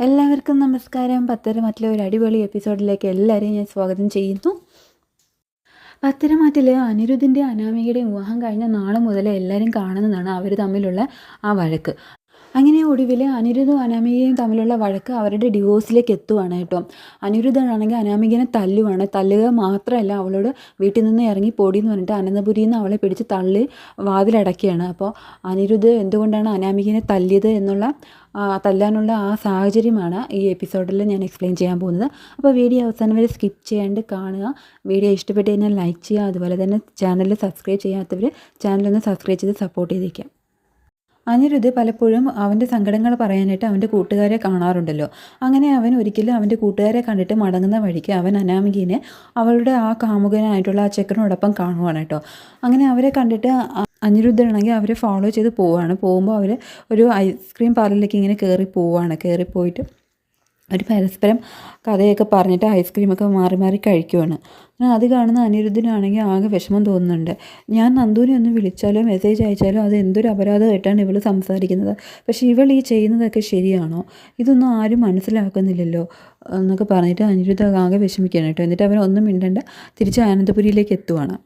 എല്ലാവർക്കും നമസ്കാരം. പത്തരമാറ്റിലെ ഒരു അടിപൊളി എപ്പിസോഡിലേക്ക് എല്ലാവരെയും ഞാൻ സ്വാഗതം ചെയ്യുന്നു. പത്തരമാറ്റിൽ അനിരുദ്ധിൻ്റെയും അനാമികയുടെയും വിവാഹം കഴിഞ്ഞ നാളെ മുതൽ എല്ലാവരും കാണുന്നതാണ് അവർ തമ്മിലുള്ള ആ വഴക്ക്. അങ്ങനെ ഒടുവിൽ അനിരുദ്ധും അനാമികയും തമ്മിലുള്ള വഴക്ക് അവരുടെ ഡിവോഴ്സിലേക്ക് എത്തുവാണ് കേട്ടോ. അനിരുദ്ധാണെങ്കിൽ അനാമികനെ തല്ലുവാണ്. തല്ലുക മാത്രമല്ല, അവളോട് വീട്ടിൽ നിന്ന് ഇറങ്ങി പോടിയെന്ന് പറഞ്ഞിട്ട് അനന്തപുരിയിൽ നിന്ന് അവളെ പിടിച്ച് തള്ളി വാതിലടക്കുകയാണ്. അപ്പോൾ അനിരുദ്ധ് എന്തുകൊണ്ടാണ് അനാമികനെ തല്ലിയത് എന്നുള്ള തല്ലാനുള്ള ആ സാഹചര്യമാണ് ഈ എപ്പിസോഡിൽ ഞാൻ എക്സ്പ്ലെയിൻ ചെയ്യാൻ പോകുന്നത്. അപ്പോൾ വീഡിയോ അവസാനം വരെ സ്കിപ്പ് ചെയ്യാണ്ട് കാണുക. വീഡിയോ ഇഷ്ടപ്പെട്ട് കഴിഞ്ഞാൽ ലൈക്ക് ചെയ്യുക. അതുപോലെ തന്നെ ചാനൽ സബ്സ്ക്രൈബ് ചെയ്യാത്തവർ ചാനലൊന്ന് സബ്സ്ക്രൈബ് ചെയ്ത് സപ്പോർട്ട് ചെയ്തേക്കാം. അനിരുദ്ധ് പലപ്പോഴും അവൻ്റെ സങ്കടങ്ങൾ പറയാനായിട്ട് അവൻ്റെ കൂട്ടുകാരെ കാണാറുണ്ടല്ലോ. അങ്ങനെ അവൻ ഒരിക്കലും അവൻ്റെ കൂട്ടുകാരെ കണ്ടിട്ട് മടങ്ങുന്ന വഴിക്ക് അവൻ അനാമികയെ അവളുടെ ആ കാമുകനായിട്ടുള്ള ആ ചെക്കനോടൊപ്പം കാണുവാണ് കേട്ടോ. അങ്ങനെ അവരെ കണ്ടിട്ട് അനിരുദ്ധനാണെങ്കിൽ അവരെ ഫോളോ ചെയ്ത് പോവുകയാണ്. പോകുമ്പോൾ അവർ ഒരു ഐസ്ക്രീം പാർലറിലേക്ക് ഇങ്ങനെ കയറിപ്പോയിട്ട് അവർ പരസ്പരം കഥയൊക്കെ പറഞ്ഞിട്ട് ഐസ്ക്രീമൊക്കെ മാറി മാറി കഴിക്കുവാണ്. അത് കാണുന്ന അനിരുദ്ധിനാണെങ്കിൽ ആകെ വിഷമം തോന്നുന്നുണ്ട്. ഞാൻ നന്ദുവിനെ ഒന്ന് വിളിച്ചാലോ മെസ്സേജ് അയച്ചാലോ അത് എന്തൊരു അപരാധമായിട്ടാണ് ഇവൾ സംസാരിക്കുന്നത്. പക്ഷേ ഇവൾ ഈ ചെയ്യുന്നതൊക്കെ ശരിയാണോ? ഇതൊന്നും ആരും മനസ്സിലാക്കുന്നില്ലല്ലോ എന്നൊക്കെ പറഞ്ഞിട്ട് അനിരുദ്ധ ആകെ വിഷമിക്കുകയാണ് കേട്ടോ. എന്നിട്ട് അവനൊന്നും മിണ്ടണ്ട തിരിച്ച് ആനന്ദപുരിയിലേക്ക് എത്തുവാണ്.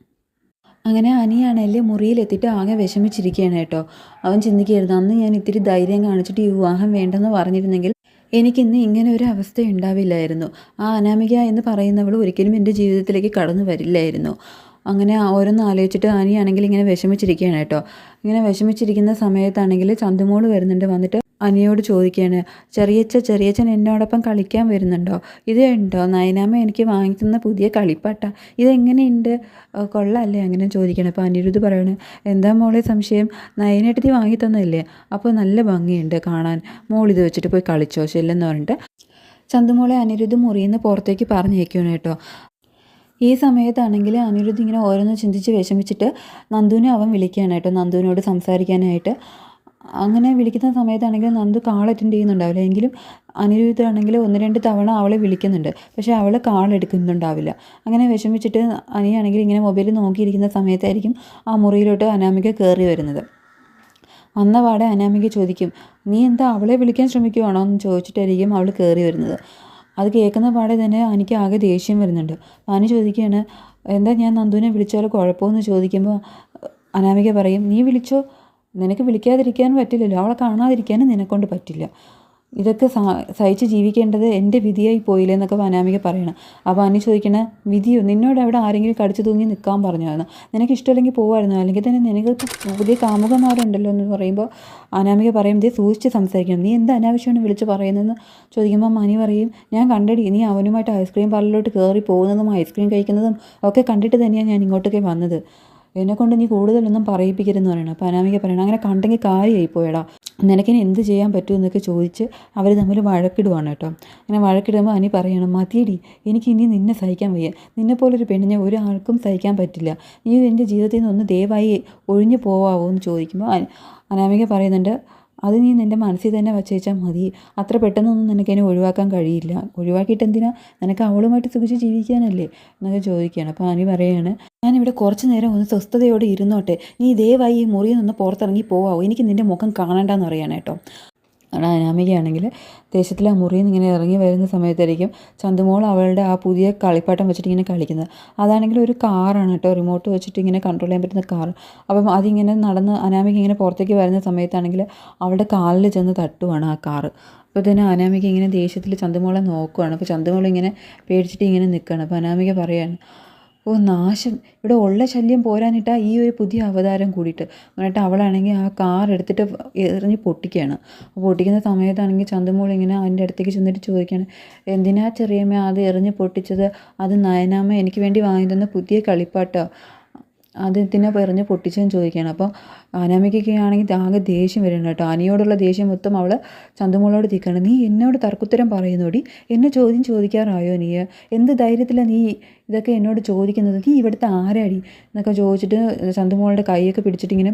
അങ്ങനെ അനിയാണെങ്കിൽ മുറിയിലെത്തിയിട്ട് ആകെ വിഷമിച്ചിരിക്കുകയാണ് കേട്ടോ. അവൻ ചിന്തിക്കുകയായിരുന്നു, അന്ന് ഞാൻ ഇത്തിരി ധൈര്യം കാണിച്ചിട്ട് ഈ വിവാഹം വേണ്ടെന്ന് പറഞ്ഞിരുന്നെങ്കിൽ എനിക്കിന്ന് ഇങ്ങനെ ഒരു അവസ്ഥ ഉണ്ടാവില്ലായിരുന്നു. ആ അനാമിക എന്ന് പറയുന്നവൾ ഒരിക്കലും എൻ്റെ ജീവിതത്തിലേക്ക് കടന്നു വരില്ലായിരുന്നു. അങ്ങനെ ഓരോന്ന് ആലോചിച്ചിട്ട് അനിയാണെങ്കിൽ ഇങ്ങനെ വിഷമിച്ചിരിക്കുകയാണ് കേട്ടോ. ഇങ്ങനെ വിഷമിച്ചിരിക്കുന്ന സമയത്താണെങ്കിൽ ചന്തുമോൾ വരുന്നുണ്ട്. വന്നിട്ട് അനിയോട് ചോദിക്കുകയാണ്, ചെറിയച്ഛൻ എന്നോടൊപ്പം കളിക്കാൻ വരുന്നുണ്ടോ? ഇത് ഉണ്ടോ നയനാമ്മ എനിക്ക് വാങ്ങി തന്ന പുതിയ കളിപ്പാട്ട, ഇതെങ്ങനെയുണ്ട്, കൊള്ളാമല്ലേ? അങ്ങനെ ചോദിക്കണം. അപ്പോൾ അനിരുദ്ധ് പറയണേ, എന്താ മോളെ സംശയം, നയനേട്ടത്തി വാങ്ങി തന്നതല്ലേ, അപ്പോൾ നല്ല ഭംഗിയുണ്ട് കാണാൻ, മോൾ ഇത് വെച്ചിട്ട് പോയി കളിച്ചോ ചെല്ലെന്ന് പറഞ്ഞിട്ട് ചന്തുമോളെ അനിരുദ്ധ് മുറിയിൽ നിന്ന് പുറത്തേക്ക് പറഞ്ഞേക്കുകയാണ് കേട്ടോ. ഈ സമയത്താണെങ്കിൽ അനിരുദ്ധ് ഇങ്ങനെ ഓരോന്ന് ചിന്തിച്ച് വിഷമിച്ചിട്ട് നന്ദുവിനെ അവൻ വിളിക്കുകയാണ് കേട്ടോ, നന്ദുവിനോട് സംസാരിക്കാനായിട്ട്. അങ്ങനെ വിളിക്കുന്ന സമയത്താണെങ്കിൽ നന്ദു കാൾ അറ്റൻഡ് ചെയ്യുന്നുണ്ടാവില്ല. എങ്കിലും അനിരുദ്ധാണെങ്കിൽ 1-2 തവണ അവളെ വിളിക്കുന്നുണ്ട്. പക്ഷേ അവൾ കാൾ എടുക്കുന്നുണ്ടാവില്ല. അങ്ങനെ വിഷമിച്ചിട്ട് അനിയാണെങ്കിൽ ഇങ്ങനെ മൊബൈൽ നോക്കിയിരിക്കുന്ന സമയത്തായിരിക്കും ആ മുറിയിലോട്ട് അനാമിക കയറി വരുന്നത്. വന്നപാടെ അനാമിക ചോദിക്കും, നീ എന്താ അവളെ വിളിക്കാൻ ശ്രമിക്കുവാണോ എന്ന് ചോദിച്ചിട്ടായിരിക്കും അവൾ കയറി വരുന്നത്. അത് കേൾക്കുന്ന പാടെ തന്നെ എനിക്ക് ആകെ ദേഷ്യം വരുന്നുണ്ട്. അനി ചോദിക്കുകയാണ്, എന്താ ഞാൻ നന്ദുവിനെ വിളിച്ചാൽ കുഴപ്പമെന്ന് ചോദിക്കുമ്പോൾ അനാമിക പറയും, നീ വിളിച്ചോ, നിനക്ക് വിളിക്കാതിരിക്കാൻ പറ്റില്ലല്ലോ, അവളെ കാണാതിരിക്കാനും നിന്നെക്കൊണ്ട് പറ്റില്ല, ഇതൊക്കെ സഹിച്ച് ജീവിക്കേണ്ടത് എൻ്റെ വിധിയായി പോയില്ലേ എന്നൊക്കെ അനാമിക പറയണം. അപ്പോൾ അനി ചോദിക്കണ, വിധിയോ, നിന്നോട് അവിടെ ആരെങ്കിലും കടിച്ചു തൂങ്ങി നിൽക്കാൻ പറഞ്ഞായിരുന്നു, നിനക്ക് ഇഷ്ടമല്ലെങ്കിൽ പോവായിരുന്നു, അല്ലെങ്കിൽ തന്നെ നിനക്ക് പുതിയ കാമുകന്മാരുണ്ടല്ലോ എന്ന് പറയുമ്പോൾ അനാമിക പറയും, ഇതേ സൂക്ഷിച്ച് സംസാരിക്കണം, നീ എന്ത് അനാവശ്യമാണ് വിളിച്ച് പറയുന്നതെന്ന് ചോദിക്കുമ്പോൾ അനി പറയും, ഞാൻ കണ്ടടി, നീ അവനുമായിട്ട് ഐസ്ക്രീം പാർലറിലോട്ട് കയറി പോകുന്നതും ഐസ്ക്രീം കഴിക്കുന്നതും ഒക്കെ കണ്ടിട്ട് തന്നെയാണ് ഞാൻ ഇങ്ങോട്ടേക്ക് വന്നത്, എന്നെക്കൊണ്ട് നീ കൂടുതലൊന്നും പറയിപ്പിക്കരുതെന്ന് പറയണം. അപ്പോൾ അനാമിക പറയണം, അങ്ങനെ കണ്ടെങ്കിൽ കാര്യമായി പോയടാ, നിനക്കിനി എന്ത് ചെയ്യാൻ പറ്റുമെന്നൊക്കെ ചോദിച്ച് അവർ തമ്മിൽ വഴക്കിടുവാണ് കേട്ടോ. അങ്ങനെ വഴക്കിടുമ്പോൾ അനി പറയണം, മതിയടി, എനിക്ക് ഇനി നിന്നെ സഹിക്കാൻ വയ്യ, നിന്നെപ്പോലൊരു പെണ്ണിനെ ഒരാൾക്കും സഹിക്കാൻ പറ്റില്ല, നീ എൻ്റെ ജീവിതത്തിൽ നിന്ന് ഒന്ന് ദയവായി ഒഴിഞ്ഞു പോവാമോ എന്ന് ചോദിക്കുമ്പോൾ അനാമിക പറയുന്നുണ്ട്, അത് നീ നിൻ്റെ മനസ്സിൽ തന്നെ വച്ചേച്ചാൽ മതി, അത്ര പെട്ടെന്നൊന്നും നിനക്കതിനെ ഒഴിവാക്കാൻ കഴിയില്ല, ഒഴിവാക്കിയിട്ട് എന്തിനാ, നിനക്ക് അവളുമായിട്ട് സുഖിച്ച് ജീവിക്കാനല്ലേ എന്നൊക്കെ ചോദിക്കുകയാണ്. അപ്പോൾ അനി പറയുകയാണ്, ഞാനിവിടെ കുറച്ച് നേരം ഒന്ന് സ്വസ്ഥതയോടെ ഇരുന്നോട്ടെ, നീ ദയവായി ഈ മുറിയിൽ നിന്ന് പുറത്തിറങ്ങി പോവാമോ, എനിക്ക് നിൻ്റെ മുഖം കാണണ്ടെന്ന് പറയാണ് കേട്ടോ. അനാമികയാണെങ്കിൽ ദേശത്തിൽ ആ മുറിയിൽ നിന്ന് ഇങ്ങനെ ഇറങ്ങി വരുന്ന സമയത്തായിരിക്കും ചന്തുമോൾ അവളുടെ ആ പുതിയ കളിപ്പാട്ടം വെച്ചിട്ട് ഇങ്ങനെ കളിക്കുന്നത്. അതാണെങ്കിൽ ഒരു കാറാണ് കേട്ടോ, റിമോട്ട് വെച്ചിട്ട് ഇങ്ങനെ കൺട്രോൾ ചെയ്യാൻ പറ്റുന്ന കാർ. അപ്പം അതിങ്ങനെ നടന്ന് അനാമിക ഇങ്ങനെ പുറത്തേക്ക് വരുന്ന സമയത്താണെങ്കിൽ അവളുടെ കാലിൽ ചെന്ന് തട്ടുവാണ് ആ കാറ്. അപ്പോൾ തന്നെ അനാമിക ഇങ്ങനെ ദേഷ്യത്തിൽ ചന്തുമോളെ നോക്കുവാണ്. അപ്പോൾ ചന്തുമോൾ ഇങ്ങനെ പേടിച്ചിട്ട് ഇങ്ങനെ നിൽക്കുകയാണ്. അപ്പോൾ അനാമിക പറയാണ്, ഓ നാശം, ഇവിടെ ഉള്ള ശല്യം പോരാനിട്ടാ ഈ ഒരു പുതിയ അവതാരം കൂടിയിട്ട് എന്നിട്ട് അവളാണെങ്കിൽ ആ കാർ എടുത്തിട്ട് എറിഞ്ഞ് പൊട്ടിക്കുകയാണ്. അപ്പോൾ പൊട്ടിക്കുന്ന സമയത്താണെങ്കിൽ ചന്തുമോൾ ഇങ്ങനെ അതിൻ്റെ അടുത്തേക്ക് ചെന്നിട്ട് ചോദിക്കുകയാണ്, എന്തിനാ ചെറിയമ്മ അത് എറിഞ്ഞ് പൊട്ടിച്ചത്, അത് നയനാമ്മ എനിക്ക് വേണ്ടി വാങ്ങി തന്ന പുതിയ കളിപ്പാട്ടോ, അത് ഇതിനെ എറിഞ്ഞ് പൊട്ടിച്ചതെന്ന് ചോദിക്കുകയാണ്. അപ്പോൾ അനാമികയ്ക്കാണെങ്കിൽ ആകെ ദേഷ്യം വരുന്നുണ്ട് കേട്ടോ. അനിയോടുള്ള ദേഷ്യം മൊത്തം അവൾ ചന്തുമോളോട് തീർക്കുകയാണ്, നീ എന്നോട് തർക്കുത്തരം പറയുന്നോടി, എന്നെ ചോദ്യം ചോദിക്കാറായോ നീ, എന്ത് ധൈര്യത്തിലാണ് നീ ഇതൊക്കെ എന്നോട് ചോദിക്കുന്നത്, നീ ഇവിടുത്തെ ആരാടി എന്നൊക്കെ ചോദിച്ചിട്ട് ചന്തുമോളുടെ കൈയൊക്കെ പിടിച്ചിട്ട് ഇങ്ങനെ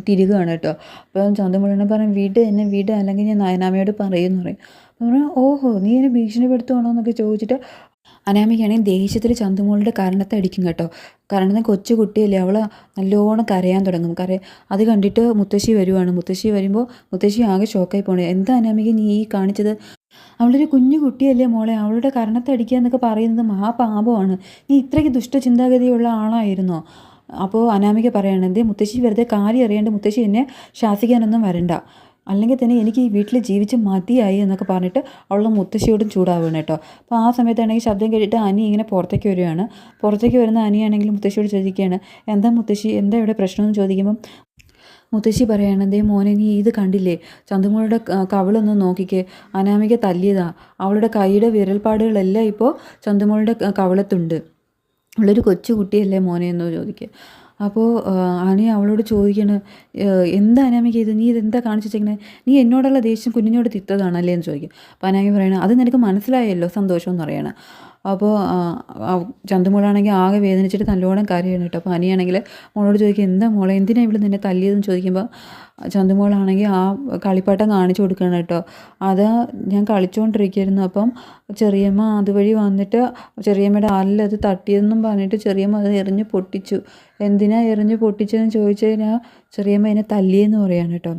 തിരികുകയാണ് കേട്ടോ. അപ്പം ചന്തുമോളിനെ പറയും, എന്നെ വീട്, അല്ലെങ്കിൽ ഞാൻ നയനാമയോട് പറയുമെന്ന് പറയും. അപ്പോൾ ഓഹോ, നീ എന്നെ ഭീഷണിപ്പെടുത്തുവാണോ എന്നൊക്കെ ചോദിച്ചിട്ട് അനാമികയാണെങ്കിൽ ദേഷ്യത്തിൽ ചന്തുമോളുടെ കരണത്തെ അടിക്കും കേട്ടോ. കാരണം കൊച്ചു കുട്ടിയല്ലേ, അവൾ നല്ലോണം കരയാൻ തുടങ്ങും. അത് കണ്ടിട്ട് മുത്തശ്ശി വരുവാണ്. മുത്തശ്ശി വരുമ്പോൾ മുത്തശ്ശി ആകെ ഷോക്കായി പോണേ. എന്താ അനാമിക നീ ഈ കാണിച്ചത്? അവളൊരു കുഞ്ഞു കുട്ടിയല്ലേ മോളെ, അവളുടെ കരണത്തെ അടിക്കുക എന്നൊക്കെ പറയുന്നത് മഹാപാപമാണ്. നീ ഇത്രയ്ക്ക് ദുഷ്ടചിന്താഗതിയുള്ള ആളായിരുന്നോ? അപ്പോൾ അനാമിക പറയണം, എന്തേ മുത്തശ്ശി വെറുതെ കാര്യം അറിയാണ്ട് മുത്തശ്ശി എന്നെ ശാസിക്കാനൊന്നും വരണ്ട, അല്ലെങ്കിൽ തന്നെ എനിക്ക് ഈ വീട്ടിൽ ജീവിച്ച് മതിയായി എന്നൊക്കെ പറഞ്ഞിട്ട് അവൾ മുത്തശ്ശിയോടും ചൂടാവുകയാണ് കേട്ടോ. അപ്പോൾ ആ സമയത്താണെങ്കിൽ ശബ്ദം കേട്ടിട്ട് അനി ഇങ്ങനെ പുറത്തേക്ക് വരികയാണ്. പുറത്തേക്ക് വരുന്ന അനിയാണെങ്കിൽ മുത്തശ്ശിയോട് ചോദിക്കുകയാണ്, എന്താ മുത്തശ്ശി, എന്താ ഇവിടെ പ്രശ്നമെന്ന് ചോദിക്കുമ്പം മുത്തശ്ശി പറയാണ്, ദേ മോനെ നീ ഇത് കണ്ടില്ലേ, ചന്തുമോളുടെ കവിളൊന്ന് നോക്കിക്കേ, അനാമിക തല്ലിയതാ, അവളുടെ കൈയുടെ വിരൽപ്പാടുകളെല്ലാം ഇപ്പോൾ ചന്തുമോളുടെ കവിളത്തുണ്ട്, അവളൊരു കൊച്ചു കുട്ടിയല്ലേ മോനെ എന്ന് ചോദിക്കുക. അപ്പോൾ അനി അവളോട് ചോദിക്കണ്, എന്താ അനാമിക ഇത്, നീ ഇതെന്താ കാണിച്ചു വെച്ചേക്കണേ, നീ എന്നോടുള്ള ദേഷ്യം കുഞ്ഞിനോട് തിത്തതാണല്ലേ എന്ന് ചോദിക്കും. അപ്പോൾ അനാമിക പറയണത്, അത് നിനക്ക് മനസ്സിലായല്ലോ സന്തോഷം എന്ന് പറയണം. അപ്പോൾ ചന്തുമോളാണെങ്കിൽ ആകെ വേദനിച്ചിട്ട് നല്ലോണം കരയാണ് കേട്ടോ. അപ്പോൾ അനിയാണെങ്കിൽ മോളോട് ചോദിക്കുക, എന്താ മോളെ, എന്തിനാണ് ഇവിടെ നിന്നെ തല്ലിയതെന്ന് ചോദിക്കുമ്പോൾ ചന്തുമോളാണെങ്കിൽ ആ കളിപ്പാട്ടം കാണിച്ചു കൊടുക്കണം കേട്ടോ. അത് ഞാൻ കളിച്ചുകൊണ്ടിരിക്കുകയായിരുന്നു, അപ്പം ചെറിയമ്മ അതുവഴി വന്നിട്ട് ചെറിയമ്മയുടെ അത് തട്ടിയതെന്നും പറഞ്ഞിട്ട് ചെറിയമ്മ അത് എറിഞ്ഞ് പൊട്ടിച്ചു. എന്തിനാ എറിഞ്ഞ് പൊട്ടിച്ചതെന്ന് ചോദിച്ചു കഴിഞ്ഞാൽ ചെറിയമ്മ എന്നെ തല്ലിയെന്ന് പറയാണ് കേട്ടോ.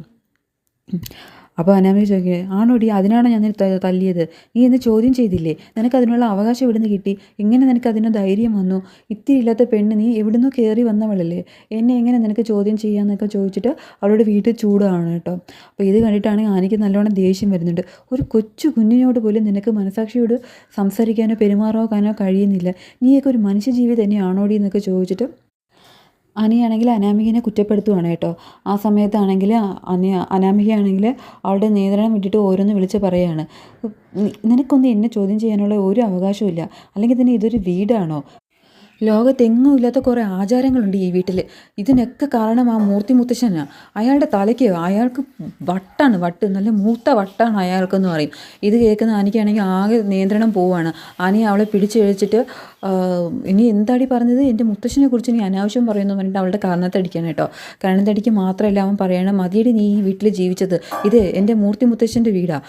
അപ്പോൾ അനാമിക ചോദിക്കുക, ആണോടി, അതിനാണോ ഞാൻ തല്ലിയത്, നീ എന്ന് ചോദ്യം ചെയ്തില്ലേ, നിനക്ക് അതിനുള്ള അവകാശം എവിടുന്ന് കിട്ടി, എങ്ങനെ നിനക്ക് അതിന് ധൈര്യം വന്നു, ഇത്തിരി ഇല്ലാത്ത പെണ്ണ്, നീ എവിടുന്നോ കയറി വന്നവളല്ലേ, എന്നെ എങ്ങനെ നിനക്ക് ചോദ്യം ചെയ്യാമെന്നൊക്കെ ചോദിച്ചിട്ട് അവളുടെ വീട്ടിൽ ചൂടാണ് കേട്ടോ. അപ്പോൾ ഇത് കണ്ടിട്ടാണെങ്കിൽ ആനിക്ക് നല്ലോണം ദേഷ്യം വരുന്നുണ്ട്. ഒരു കൊച്ചു കുഞ്ഞിനോട് പോലും നിനക്ക് മനസാക്ഷിയോട് സംസാരിക്കാനോ പെരുമാറാനോ കഴിയുന്നില്ല, നീയൊക്കെ ഒരു മനുഷ്യജീവി തന്നെയാണോടി എന്നൊക്കെ ചോദിച്ചിട്ട് അനിയാണെങ്കിൽ അനാമികനെ കുറ്റപ്പെടുത്തുവാണ് കേട്ടോ. ആ സമയത്താണെങ്കിൽ അനാമികയാണെങ്കിൽ അവളുടെ നിയന്ത്രണം വിട്ടിട്ട് ഓരോന്ന് വിളിച്ച് പറയുകയാണ്, നിനക്കൊന്നും എന്നെ ചോദ്യം ചെയ്യാനുള്ള ഒരു അവകാശവും ഇല്ല, അല്ലെങ്കിൽ തന്നെ ഇതൊരു വീടാണോ, ലോകത്തെങ്ങും ഇല്ലാത്ത കുറേ ആചാരങ്ങളുണ്ട് ഈ വീട്ടിൽ, ഇതിനൊക്കെ കാരണം ആ മൂർത്തി മുത്തശ്ശനാണ്, അയാളുടെ തലയ്ക്ക് അയാൾക്ക് വട്ട്, നല്ല മൂത്ത വട്ടാണ് അയാൾക്കെന്ന് പറയും. ഇത് കേൾക്കുന്ന അനിക്കാണെങ്കിൽ ആകെ നിയന്ത്രണം പോവുകയാണ്. അനി അവളെ പിടിച്ച് കഴിച്ചിട്ട്, ഇനി എന്താടി പറഞ്ഞത്, എൻ്റെ മുത്തശ്ശനെ കുറിച്ച് നീ അനാവശ്യം പറയുന്നു പറഞ്ഞിട്ട് അവളുടെ കർണത്തടിക്കാണ് കേട്ടോ. കർണത്തടിക്ക് മാത്രമല്ല അവൻ പറയണം, മതിയടി നീ ഈ വീട്ടിൽ ജീവിച്ചത്, ഇത് എൻ്റെ മൂർത്തി മുത്തശ്ശൻ്റെ വീടാണ്,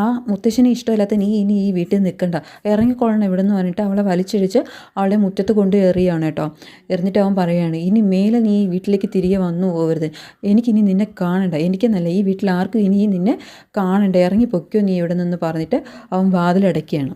ആ മുത്തശ്ശനെ ഇഷ്ടമില്ലാത്ത നീ ഇനി ഈ വീട്ടിൽ നിൽക്കണ്ട, ഇറങ്ങിക്കൊള്ളണം ഇവിടെ നിന്ന് പറഞ്ഞിട്ട് അവളെ വലിച്ചിടിച്ച് അവളുടെ മുറ്റത്ത് കൊണ്ട് എറിയാണ് കേട്ടോ. എറിഞ്ഞിട്ട് അവൻ പറയുകയാണ്, ഇനി മേലെ നീ ഈ വീട്ടിലേക്ക് തിരികെ വന്നു പോകരുത്, എനിക്കിനി നിന്നെ കാണണ്ട, എനിക്കെന്നല്ല ഈ വീട്ടിൽ ആർക്കും ഇനി നിന്നെ കാണണ്ട, ഇറങ്ങി പൊയ്ക്കോ നീ ഇവിടെ നിന്ന് പറഞ്ഞിട്ട് അവൻ വാതിലടയ്ക്കുകയാണ്.